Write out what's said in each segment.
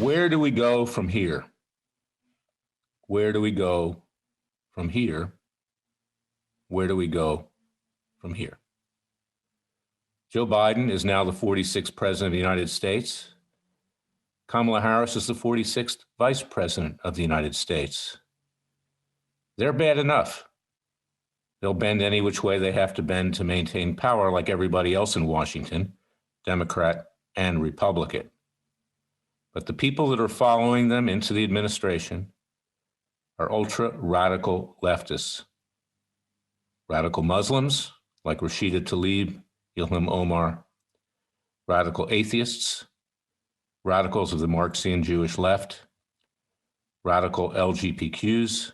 where do we go from here? Where do we go from here? Where do we go from here? Joe Biden is now the 46th president of the United States. Kamala Harris is the 46th vice president of the United States. They're bad enough. They'll bend any which way they have to bend to maintain power, like everybody else in Washington, Democrat and Republican. But the people that are following them into the administration are ultra-radical leftists. Radical Muslims, like Rashida Tlaib, Ilham Omar, radical atheists, radicals of the Marxian Jewish left, radical LGBTQs,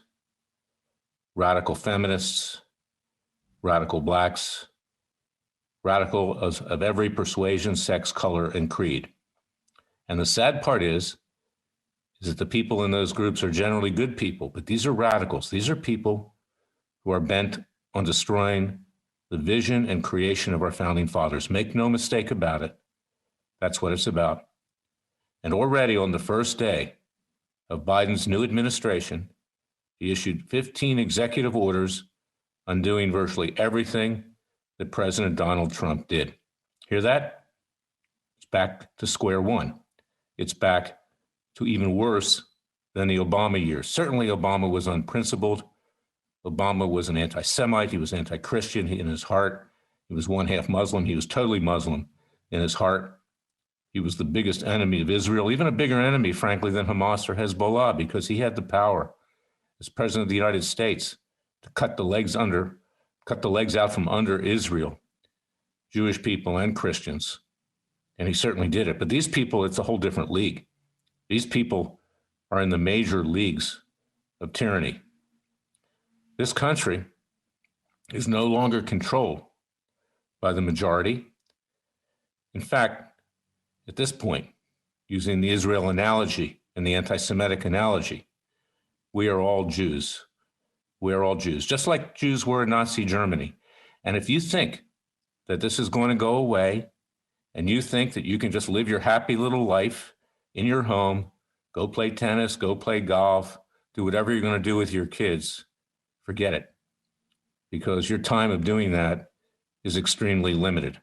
radical feminists, radical blacks, radicals of every persuasion, sex, color, and creed. And the sad part is that the people in those groups are generally good people, but these are radicals. These are people who are bent on destroying the vision and creation of our founding fathers. Make no mistake about it. That's what it's about. And already on the first day of Biden's new administration, he issued 15 executive orders undoing virtually everything that President Donald Trump did. Hear that? It's back to square one. It's back to even worse than the Obama years. Certainly Obama was unprincipled. Obama was an anti-Semite. He was anti-Christian in his heart. He was one half Muslim. He was totally Muslim in his heart. He was the biggest enemy of Israel, even a bigger enemy, frankly, than Hamas or Hezbollah, because he had the power as president of the United States to cut the legs out from under Israel, Jewish people and Christians. And he certainly did it. But these people, it's a whole different league. These people are in the major leagues of tyranny. This country is no longer controlled by the majority. In fact, at this point, using the Israel analogy and the anti-Semitic analogy, we are all Jews. We are all Jews, just like Jews were in Nazi Germany. And if you think that this is going to go away, and you think that you can just live your happy little life in your home, go play tennis, go play golf, do whatever you're going to do with your kids, forget it. Because your time of doing that is extremely limited.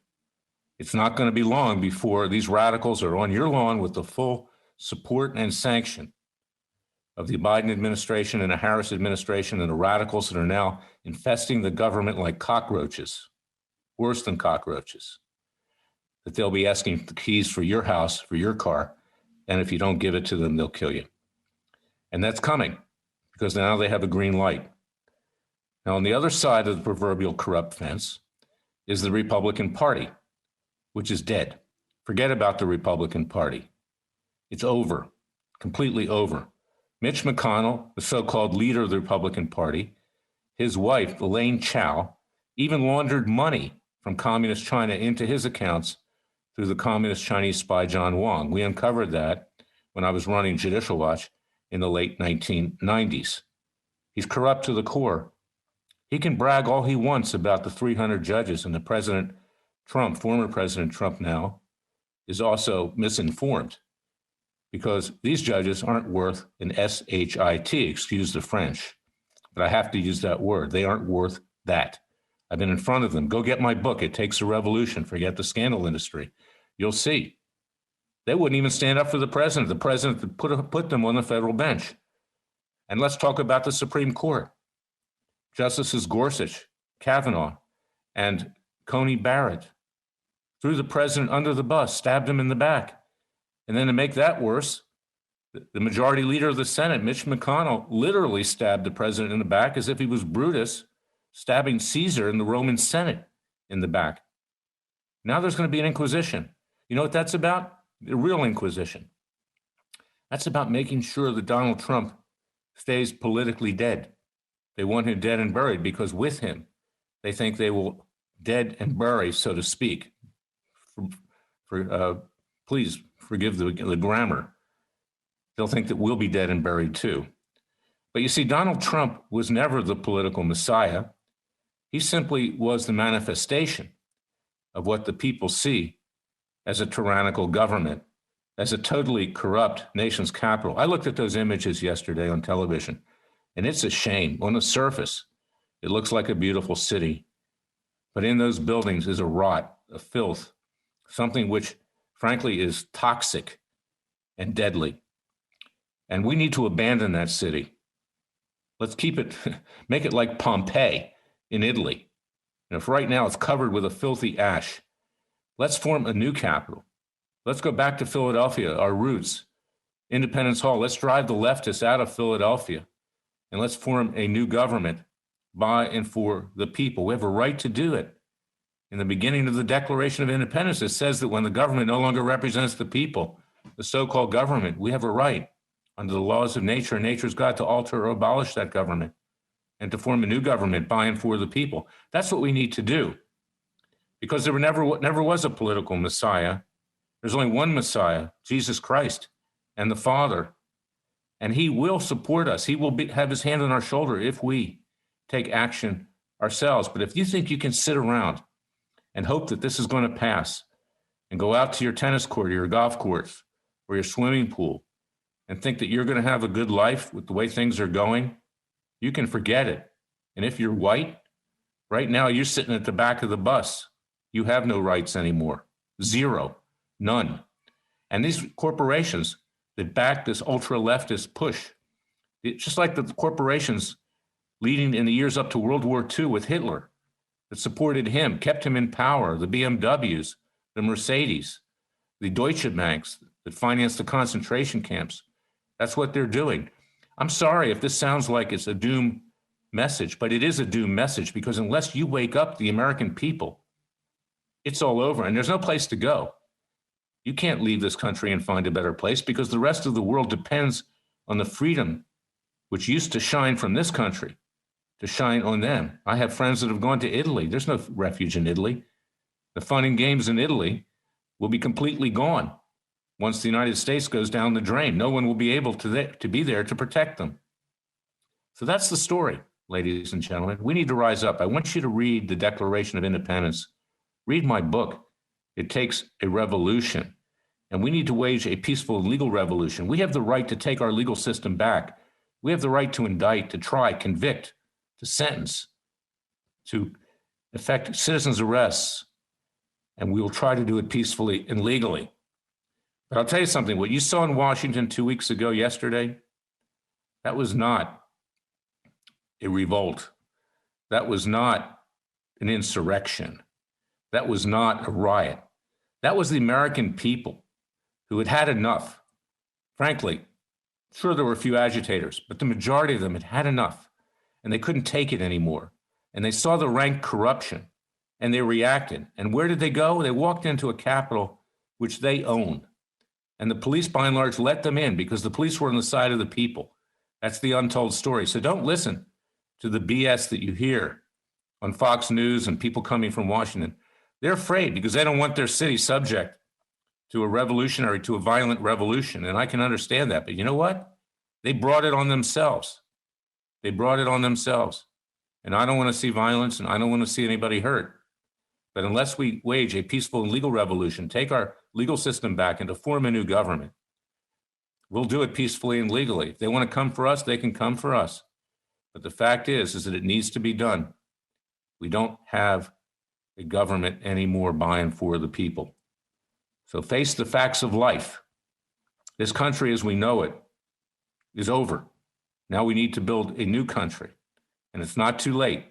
It's not going to be long before these radicals are on your lawn with the full support and sanction of the Biden administration and the Harris administration and the radicals that are now infesting the government like cockroaches, worse than cockroaches, that they'll be asking for the keys for your house, for your car, and if you don't give it to them, they'll kill you. And that's coming because now they have a green light. Now, on the other side of the proverbial corrupt fence is the Republican Party, which is dead. Forget about the Republican Party. It's over, completely over. Mitch McConnell, the so-called leader of the Republican Party, his wife, Elaine Chao, even laundered money from communist China into his accounts through the communist Chinese spy John Wang. We uncovered that when I was running Judicial Watch in the late 1990s. He's corrupt to the core. He can brag all he wants about the 300 judges, and the President Trump, former President Trump now, is also misinformed because these judges aren't worth an SHIT, excuse the French, but I have to use that word. They aren't worth that. I've been in front of them. Go get my book, It Takes a Revolution, Forget the Scandal Industry. You'll see. They wouldn't even stand up for the president that put them on the federal bench. And let's talk about the Supreme Court. Justices Gorsuch, Kavanaugh, and Coney Barrett threw the president under the bus, stabbed him in the back. And then to make that worse, the majority leader of the Senate, Mitch McConnell, literally stabbed the president in the back as if he was Brutus stabbing Caesar in the Roman Senate in the back. Now there's going to be an inquisition. You know what that's about? The real inquisition. That's about making sure that Donald Trump stays politically dead. They want him dead and buried because with him, they think they will dead and bury, so to speak. Please forgive the grammar. They'll think that we'll be dead and buried too. But you see, Donald Trump was never the political messiah. He simply was the manifestation of what the people see as a tyrannical government as a totally corrupt nation's capital. I looked at those images yesterday on television, and it's a shame. On the surface, it looks like a beautiful city, but in those buildings is a rot, a filth, something which, frankly, is toxic and deadly. And we need to abandon that city. Let's keep it, make it like Pompeii in Italy. And if right now it's covered with a filthy ash, let's form a new capital. Let's go back to Philadelphia, our roots, Independence Hall. Let's drive the leftists out of Philadelphia, and let's form a new government by and for the people. We have a right to do it. In the beginning of the Declaration of Independence, it says that when the government no longer represents the people, the so-called government, we have a right under the laws of nature and nature's God to alter or abolish that government and to form a new government by and for the people. That's what we need to do, because there never was a political Messiah. There's only one Messiah, Jesus Christ, and the Father, and he will support us. He will have his hand on our shoulder if we take action ourselves. But if you think you can sit around and hope that this is going to pass and go out to your tennis court or your golf course or your swimming pool and think that you're going to have a good life with the way things are going, you can forget it. And if you're white, right now you're sitting at the back of the bus. You have no rights anymore. Zero. None. And these corporations that back this ultra-leftist push, it's just like the corporations leading in the years up to World War II with Hitler that supported him, kept him in power, the BMWs, the Mercedes, the Deutsche Banks that financed the concentration camps. That's what they're doing. I'm sorry if this sounds like it's a doom message, but it is a doom message, because unless you wake up the American people, it's all over and there's no place to go. You can't leave this country and find a better place, because the rest of the world depends on the freedom which used to shine from this country to shine on them. I have friends that have gone to Italy. There's no refuge in Italy. The fun and games in Italy will be completely gone once the United States goes down the drain. No one will be able to be there to protect them. So that's the story, ladies and gentlemen. We need to rise up. I want you to read the Declaration of Independence. Read my book. It takes a revolution, and we need to wage a peaceful legal revolution. We have the right to take our legal system back. We have the right to indict, to try, convict, to sentence, to effect citizens' arrests, and we will try to do it peacefully and legally. But I'll tell you something, what you saw in Washington 2 weeks ago, yesterday, that was not a revolt. That was not an insurrection. That was not a riot. That was the American people who had had enough. Frankly, sure, there were a few agitators, but the majority of them had had enough, and they couldn't take it anymore. And they saw the rank corruption, and they reacted. And where did they go? They walked into a Capitol which they owned. And the police, by and large, let them in because the police were on the side of the people. That's the untold story. So don't listen to the BS that you hear on Fox News and people coming from Washington. They're afraid because they don't want their city subject to a violent revolution. And I can understand that. But you know what? They brought it on themselves. They brought it on themselves. And I don't want to see violence, and I don't want to see anybody hurt. But unless we wage a peaceful and legal revolution, take our legal system back and to form a new government, we'll do it peacefully and legally. If they want to come for us, they can come for us. But the fact is that it needs to be done. We don't have a government anymore by and for the people. So face the facts of life. This country as we know it is over. Now we need to build a new country, and it's not too late.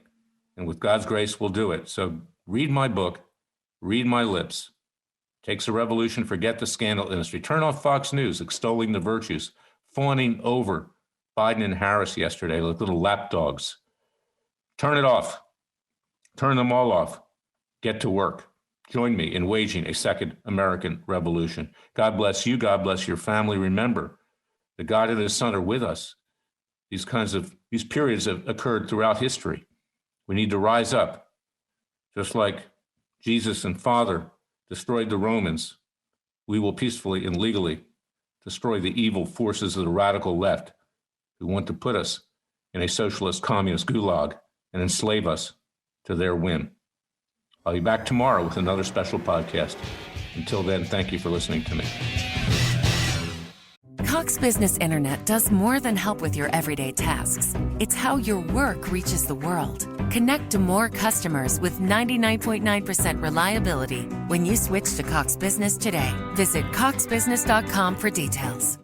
And with God's grace, we'll do it. So read my book, read my lips. Takes a revolution, forget the scandal industry. Turn off Fox News, extolling the virtues, fawning over Biden and Harris yesterday like little lapdogs. Turn it off. Turn them all off. Get to work. Join me in waging a second American revolution. God bless you. God bless your family. Remember, the God and his Son are with us. These periods have occurred throughout history. We need to rise up. Just like Jesus and Father destroyed the Romans, we will peacefully and legally destroy the evil forces of the radical left who want to put us in a socialist communist gulag and enslave us to their whim. I'll be back tomorrow with another special podcast. Until then, thank you for listening to me. Cox Business Internet does more than help with your everyday tasks. It's how your work reaches the world. Connect to more customers with 99.9% reliability when you switch to Cox Business today. Visit coxbusiness.com for details.